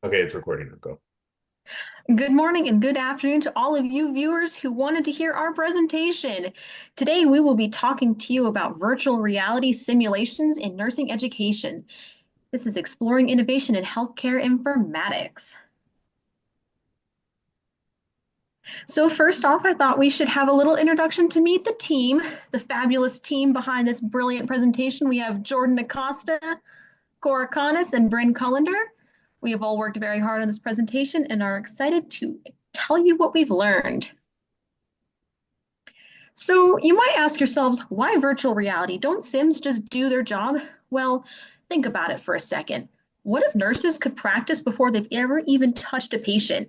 Okay, it's recording now. Go. Good morning and good afternoon to all of you viewers who wanted to hear our presentation. Today, we will be talking to you about virtual reality simulations in nursing education. This is exploring innovation in healthcare informatics. So first off, I thought we should have a little introduction to meet the team, the fabulous team behind this brilliant presentation. We have Jordan Acosta, Cora Conis, and Brynn Cullander. We have all worked very hard on this presentation and are excited to tell you what we've learned. So you might ask yourselves, why virtual reality? Don't Sims just do their job? Well, think about it for a second. What if nurses could practice before they've ever even touched a patient?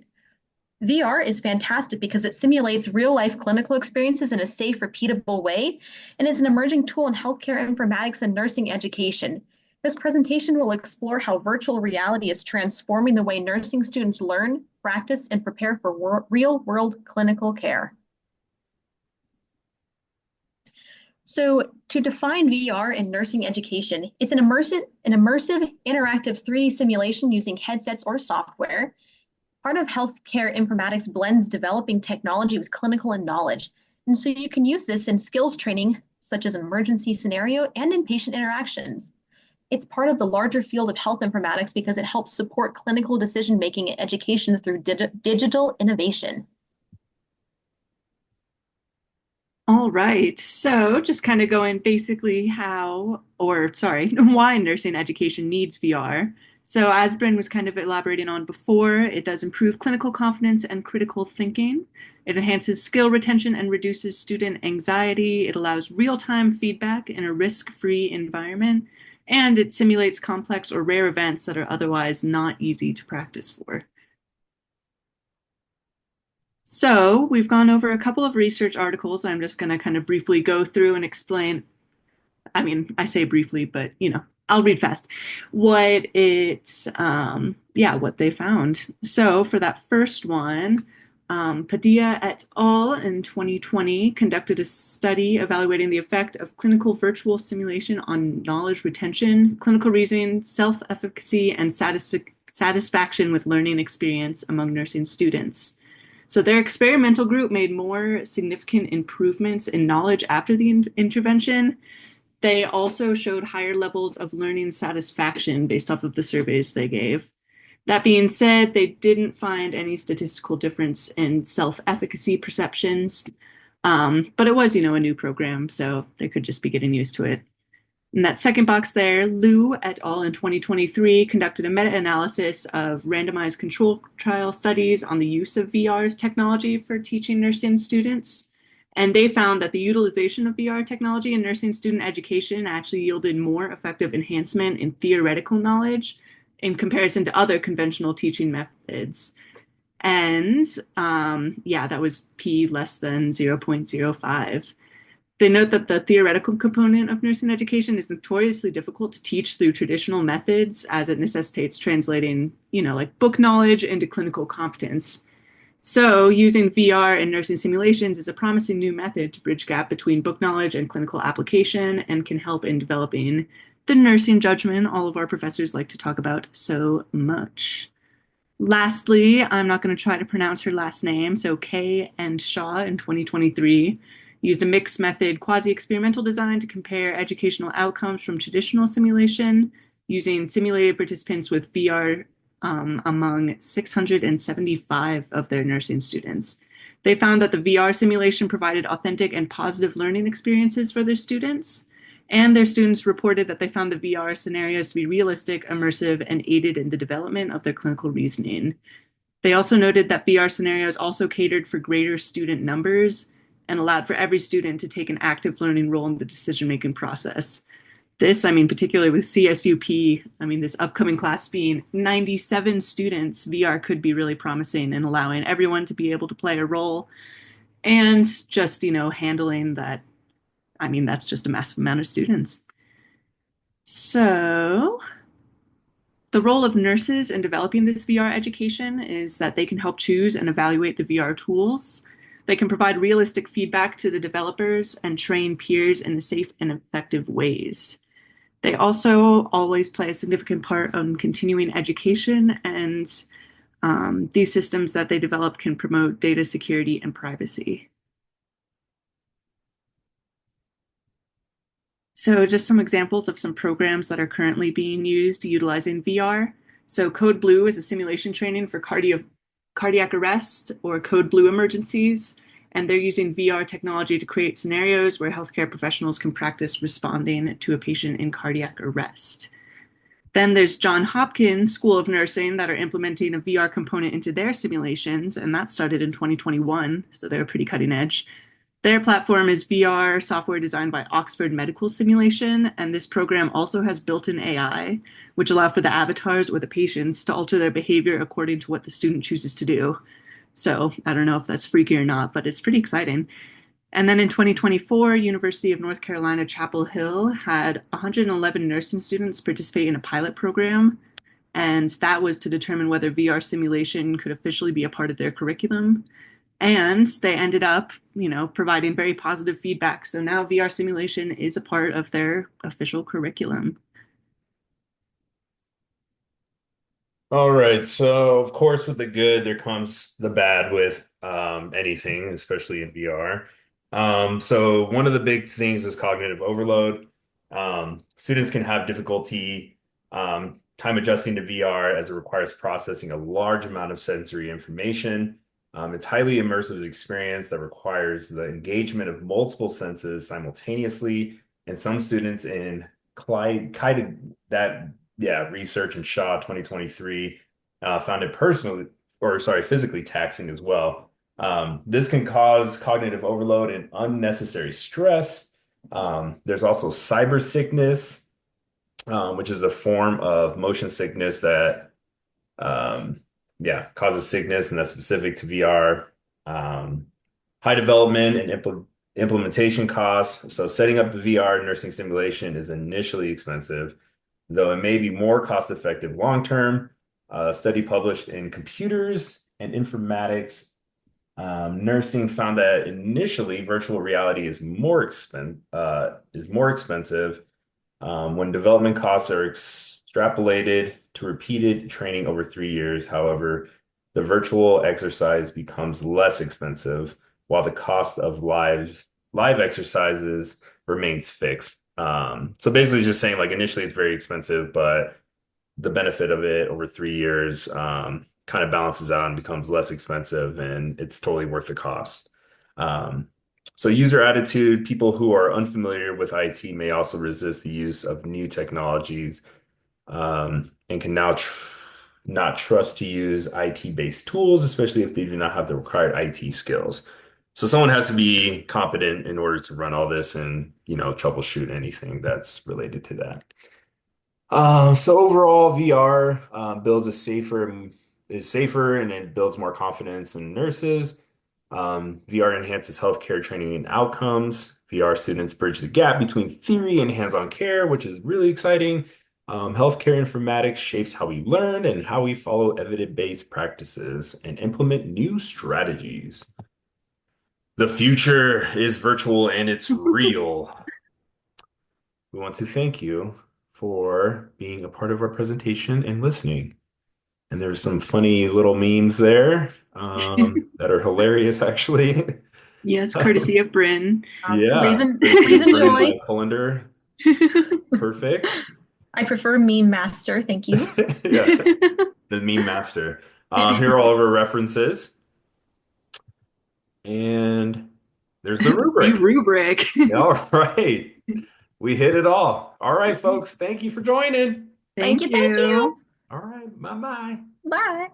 VR is fantastic because it simulates real life clinical experiences in a safe, repeatable way, and it's an emerging tool in healthcare informatics and nursing education. This presentation will explore how virtual reality is transforming the way nursing students learn, practice, and prepare for real world clinical care. So to define VR in nursing education, it's an immersive interactive 3D simulation using headsets or software. Part of healthcare informatics blends developing technology with clinical and knowledge. And so you can use this in skills training, such as an emergency scenario and in patient interactions. It's part of the larger field of health informatics because it helps support clinical decision making and education through digital innovation. All right. So just kind of going basically why nursing education needs VR. So as Bryn was kind of elaborating on before, it does improve clinical confidence and critical thinking. It enhances skill retention and reduces student anxiety. It allows real-time feedback in a risk-free environment, and it simulates complex or rare events that are otherwise not easy to practice for. So we've gone over a couple of research articles. I'm just going to kind of briefly go through and explain. I mean, I say briefly, but I'll read fast. What they found. So for that first one, Padilla et al. In 2020 conducted a study evaluating the effect of clinical virtual simulation on knowledge retention, clinical reasoning, self-efficacy, and satisfaction with learning experience among nursing students. So their experimental group made more significant improvements in knowledge after the intervention. They also showed higher levels of learning satisfaction based off of the surveys they gave. That being said, they didn't find any statistical difference in self-efficacy perceptions. But it was, a new program, so they could just be getting used to it. In that second box there, Liu et al. In 2023 conducted a meta-analysis of randomized control trial studies on the use of VR's technology for teaching nursing students. And they found that the utilization of VR technology in nursing student education actually yielded more effective enhancement in theoretical knowledge in comparison to other conventional teaching methods. And that was p less than 0.05. They note that the theoretical component of nursing education is notoriously difficult to teach through traditional methods as it necessitates translating, like book knowledge into clinical competence. So using VR in nursing simulations is a promising new method to bridge gap between book knowledge and clinical application and can help in developing the nursing judgment all of our professors like to talk about so much. Lastly, I'm not going to try to pronounce her last name. So Kay and Shaw in 2023 used a mixed method quasi-experimental design to compare educational outcomes from traditional simulation using simulated participants with VR among 675 of their nursing students. They found that the VR simulation provided authentic and positive learning experiences for their students. And their students reported that they found the VR scenarios to be realistic, immersive, and aided in the development of their clinical reasoning. They also noted that VR scenarios also catered for greater student numbers and allowed for every student to take an active learning role in the decision-making process. This, particularly with CSUP, this upcoming class being 97 students, VR could be really promising in allowing everyone to be able to play a role and just, handling that. That's just a massive amount of students. So the role of nurses in developing this VR education is that they can help choose and evaluate the VR tools. They can provide realistic feedback to the developers and train peers in safe and effective ways. They also always play a significant part on continuing education, and these systems that they develop can promote data security and privacy. So just some examples of some programs that are currently being used utilizing VR. So Code Blue is a simulation training for cardiac arrest or Code Blue emergencies. And they're using VR technology to create scenarios where healthcare professionals can practice responding to a patient in cardiac arrest. Then there's Johns Hopkins School of Nursing that are implementing a VR component into their simulations, and that started in 2021, so they're pretty cutting edge. Their platform is VR software designed by Oxford Medical Simulation, and this program also has built-in AI, which allow for the avatars or the patients to alter their behavior according to what the student chooses to do. So I don't know if that's freaky or not, but it's pretty exciting. And then in 2024, University of North Carolina, Chapel Hill had 111 nursing students participate in a pilot program, and that was to determine whether VR simulation could officially be a part of their curriculum. And they ended up, providing very positive feedback. So now VR simulation is a part of their official curriculum. All right. So, of course, with the good, there comes the bad with anything, especially in VR. So, one of the big things is cognitive overload. Students can have difficulty time adjusting to VR as it requires processing a large amount of sensory information. It's highly immersive experience that requires the engagement of multiple senses simultaneously, and some students in that research in Shaw 2023 found it physically taxing as well. This can cause cognitive overload and unnecessary stress. There's also cyber sickness, which is a form of motion sickness that um, causes sickness, and that's specific to VR. Um, High development and implementation costs. So setting up a VR nursing simulation is initially expensive, though it may be more cost effective long term. A study published in Computers and Informatics Nursing found that initially virtual reality is more expensive when development costs are extrapolated to repeated training over 3 years. However, the virtual exercise becomes less expensive, while the cost of live exercises remains fixed. So basically, it's just saying like initially it's very expensive, but the benefit of it over 3 years kind of balances out and becomes less expensive, and it's totally worth the cost. Um, so user attitude, people who are unfamiliar with IT may also resist the use of new technologies and can now not trust to use IT-based tools, especially if they do not have the required IT skills. So someone has to be competent in order to run all this and, troubleshoot anything that's related to that. So overall, VR builds is safer and it builds more confidence in nurses. VR enhances healthcare training and outcomes. VR students bridge the gap between theory and hands-on care, which is really exciting. Healthcare informatics shapes how we learn and how we follow evidence-based practices and implement new strategies. The future is virtual and it's real. We want to thank you for being a part of our presentation and listening. And there's some funny little memes there that are hilarious, actually. Yes, courtesy of Brynn. Please, Yeah, please Brynn enjoy. by Cullander. Perfect. I prefer Meme Master. Thank you. Yeah, the meme master. Here are all of our references. And there's the The rubric. rubric. All right. We hit it all. All right, folks. Thank you for joining. Thank you. Thank Thank you. you. All right. Bye-bye. Bye.